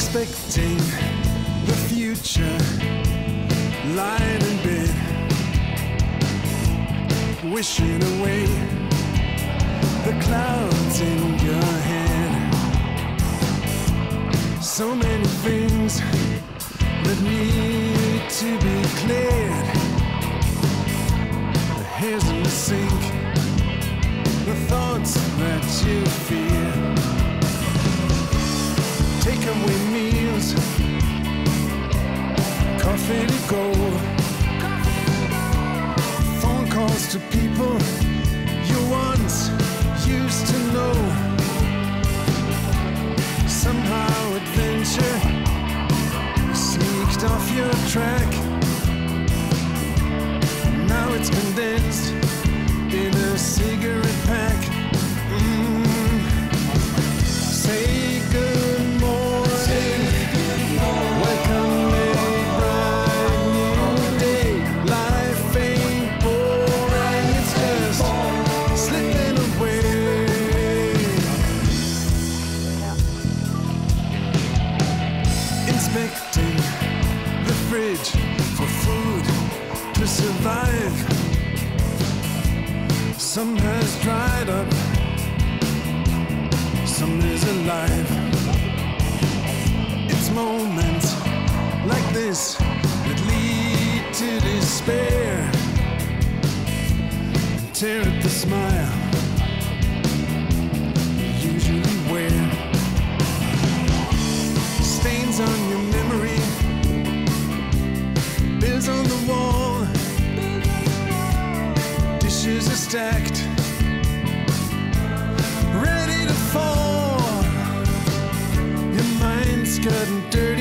expecting the future, lying in bed, wishing away the clouds in your head. So many things that need to be cleared. The hairs in the sink, the thoughts that you fear. Takeaway meals, coffee to go, phone calls to people you once used to know. Somehow adventure sneaked off your track. Now it's condensed in a cigarette pack. Say good morning, welcome a bright new day. Life ain't boring, it's just slipping away. Inspecting the fridge for food to survive. Some has dried up, some is alive. It's moments like this that lead to despair and tear at the smile you usually wear. Stains on your memory, bills on the wall, dishes are stacked, ready to fall. Your mind's gotten dirty.